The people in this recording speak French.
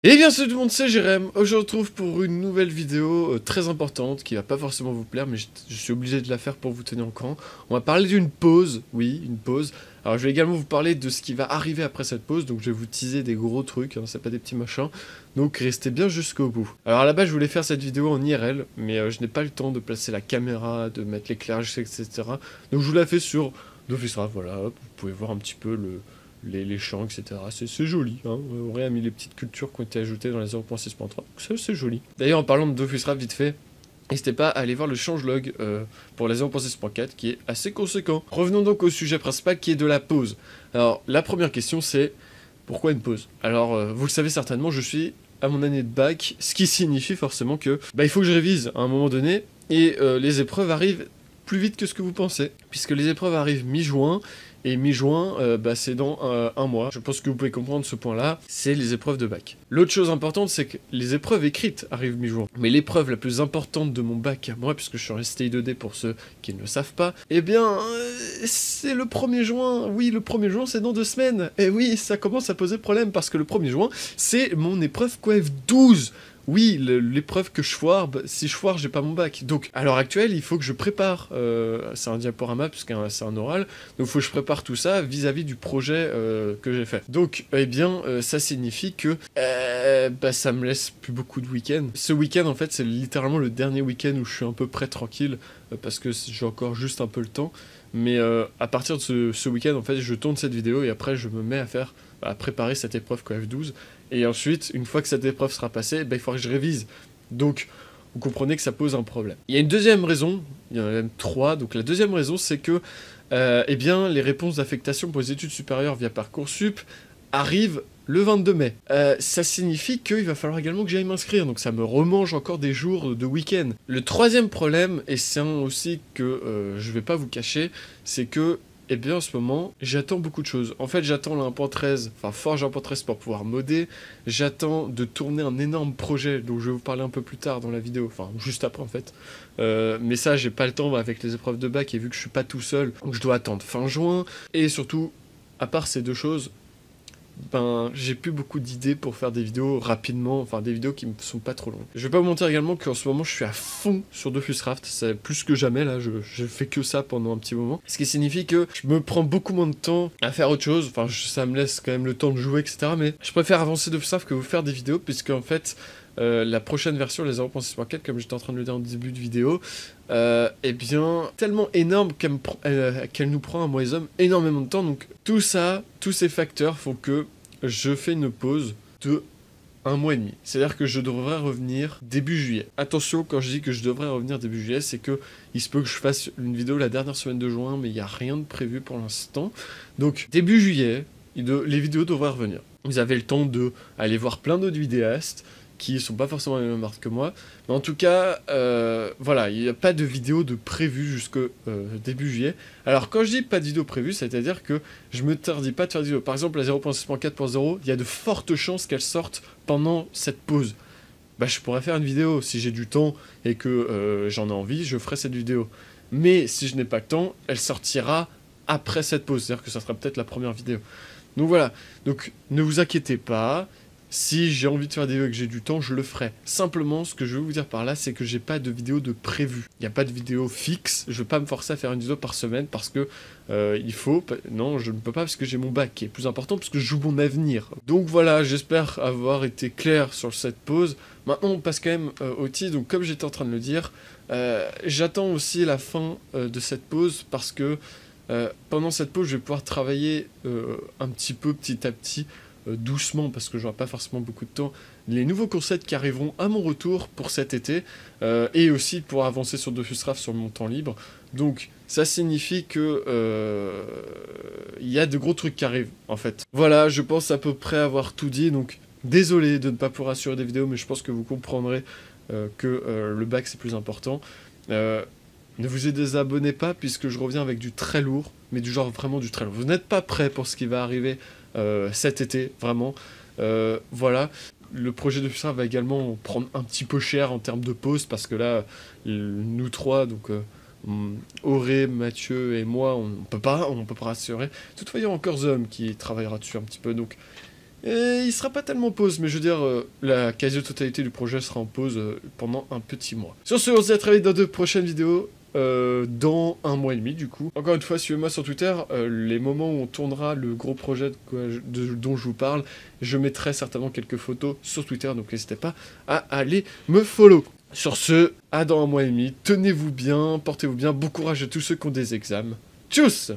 Et bien salut tout le monde, c'est Jérém. Aujourd'hui, je retrouve pour une nouvelle vidéo très importante qui va pas forcément vous plaire, mais je suis obligé de la faire pour vous tenir au courant. On va parler d'une pause, oui, une pause. Alors je vais également vous parler de ce qui va arriver après cette pause, donc je vais vous teaser des gros trucs, hein, c'est pas des petits machins. Donc restez bien jusqu'au bout. Alors à la base je voulais faire cette vidéo en IRL, mais je n'ai pas le temps de placer la caméra, de mettre l'éclairage, etc. Donc je vous la fais sur Dofus Raft, voilà, hop, vous pouvez voir un petit peu les champs, etc. C'est joli, hein. On a mis les petites cultures qui ont été ajoutées dans les 0.6.3, donc c'est joli. D'ailleurs, en parlant de Dofus Raft vite fait, n'hésitez pas à aller voir le changelog pour la 0.6.4 qui est assez conséquent. Revenons donc au sujet principal qui est de la pause. Alors, la première question c'est, pourquoi une pause? Alors, vous le savez certainement, je suis à mon année de bac, ce qui signifie forcément que il faut que je révise à un moment donné, et les épreuves arrivent plus vite que ce que vous pensez, puisque les épreuves arrivent mi-juin, et mi-juin, c'est dans un mois. Je pense que vous pouvez comprendre ce point-là, c'est les épreuves de bac. L'autre chose importante, c'est que les épreuves écrites arrivent mi-juin. Mais l'épreuve la plus importante de mon bac à moi, puisque je suis en STI 2D pour ceux qui ne le savent pas, eh bien, c'est le 1er juin. Oui, le 1er juin, c'est dans 2 semaines. Et oui, ça commence à poser problème, parce que le 1er juin, c'est mon épreuve Coef 12. Oui, l'épreuve que je foire, si je foire, j'ai pas mon bac. Donc, à l'heure actuelle, il faut que je prépare. C'est un diaporama, puisque c'est un oral. Donc, il faut que je prépare tout ça vis-à-vis du projet que j'ai fait. Donc, eh bien, ça signifie que ça me laisse plus beaucoup de week-ends. Ce week-end, en fait, c'est littéralement le dernier week-end où je suis à peu près tranquille, parce que j'ai encore juste un peu le temps. Mais à partir de ce week-end, en fait, je tourne cette vidéo et après, je me mets à préparer cette épreuve Coef 12. Et ensuite, une fois que cette épreuve sera passée, il faudra que je révise. Donc, vous comprenez que ça pose un problème. Il y a une deuxième raison, il y en a même 3. Donc la deuxième raison, c'est que eh bien, les réponses d'affectation pour les études supérieures via Parcoursup arrivent le 22 mai. Ça signifie qu'il va falloir également que j'aille m'inscrire, donc ça me remange encore des jours de week-end. Le troisième problème, et c'est un aussi que je vais pas vous cacher, c'est que eh bien en ce moment, j'attends beaucoup de choses. En fait, j'attends la 1.13, enfin Forge 1.13 pour pouvoir modder. J'attends de tourner un énorme projet, dont je vais vous parler un peu plus tard dans la vidéo, enfin juste après en fait. Mais ça, j'ai pas le temps avec les épreuves de bac, et vu que je suis pas tout seul, donc je dois attendre fin juin. Et surtout, à part ces deux choses, j'ai plus beaucoup d'idées pour faire des vidéos rapidement, enfin des vidéos qui ne sont pas trop longues. Je vais pas vous mentir également qu'en ce moment je suis à fond sur Dofus Raft, c'est plus que jamais là, je fais que ça pendant un petit moment. Ce qui signifie que je me prends beaucoup moins de temps à faire autre chose, enfin ça me laisse quand même le temps de jouer, etc. Mais je préfère avancer Dofus Raft que vous faire des vidéos, puisque en fait la prochaine version, les 0.6.4, comme j'étais en train de le dire en début de vidéo, eh bien, tellement énorme qu'elle nous prend à moi les hommes énormément de temps. Donc tout ça, tous ces facteurs font que je fais une pause de 1 mois et demi. C'est-à-dire que je devrais revenir début juillet. Attention, quand je dis que je devrais revenir début juillet, c'est que il se peut que je fasse une vidéo la dernière semaine de juin, mais il n'y a rien de prévu pour l'instant. Donc début juillet, les vidéos devraient revenir. Vous avez le temps de aller voir plein d'autres vidéastes qui sont pas forcément les mêmes marques que moi, mais en tout cas, voilà, il n'y a pas de vidéo de prévu jusqu'au début juillet. Alors quand je dis pas de vidéo prévue, c'est-à-dire que je me tardis pas de faire des vidéos. Par exemple, la 0.6.4.0, il y a de fortes chances qu'elle sorte pendant cette pause. Je pourrais faire une vidéo, si j'ai du temps et que j'en ai envie, je ferai cette vidéo. Mais si je n'ai pas le temps, elle sortira après cette pause, c'est-à-dire que ça sera peut-être la première vidéo. Donc voilà, donc ne vous inquiétez pas. Si j'ai envie de faire des vidéos et que j'ai du temps, je le ferai. Simplement, ce que je veux vous dire par là, c'est que j'ai pas de vidéo de prévu. Il n'y a pas de vidéo fixe. Je veux pas me forcer à faire une vidéo par semaine parce que il faut... Non, je ne peux pas parce que j'ai mon bac qui est plus important parce que je joue mon avenir. Donc voilà, j'espère avoir été clair sur cette pause. Maintenant, on passe quand même au titre. Donc comme j'étais en train de le dire, j'attends aussi la fin de cette pause parce que pendant cette pause, je vais pouvoir travailler un petit peu, petit à petit, doucement parce que j'aurai pas forcément beaucoup de temps, les nouveaux concepts qui arriveront à mon retour pour cet été, et aussi pour avancer sur Dofus Raft sur mon temps libre. Donc ça signifie que il y a de gros trucs qui arrivent en fait. Voilà, je pense à peu près avoir tout dit, donc désolé de ne pas pouvoir assurer des vidéos, mais je pense que vous comprendrez que le bac c'est plus important. Ne vous y désabonnez pas puisque je reviens avec du très lourd, mais du genre vraiment du très lourd. Vous n'êtes pas prêts pour ce qui va arriver cet été, vraiment. Voilà. Le projet de Dofus Raft va également prendre un petit peu cher en termes de pause, parce que là, nous trois, donc Auré, Mathieu et moi, on peut pas assurer. Toutefois, il y a encore Zom qui travaillera dessus un petit peu, donc Et il sera pas tellement en pause, mais je veux dire, la quasi-totalité du projet sera en pause pendant un petit mois. Sur ce, on se dit à très vite dans de prochaines vidéos. Dans un mois et demi du coup. Encore une fois, suivez-moi sur Twitter, les moments où on tournera le gros projet dont je vous parle, je mettrai certainement quelques photos sur Twitter, donc n'hésitez pas à aller me follow. Sur ce, à dans un mois et demi, tenez-vous bien, portez-vous bien, bon courage à tous ceux qui ont des examens. Tchuss!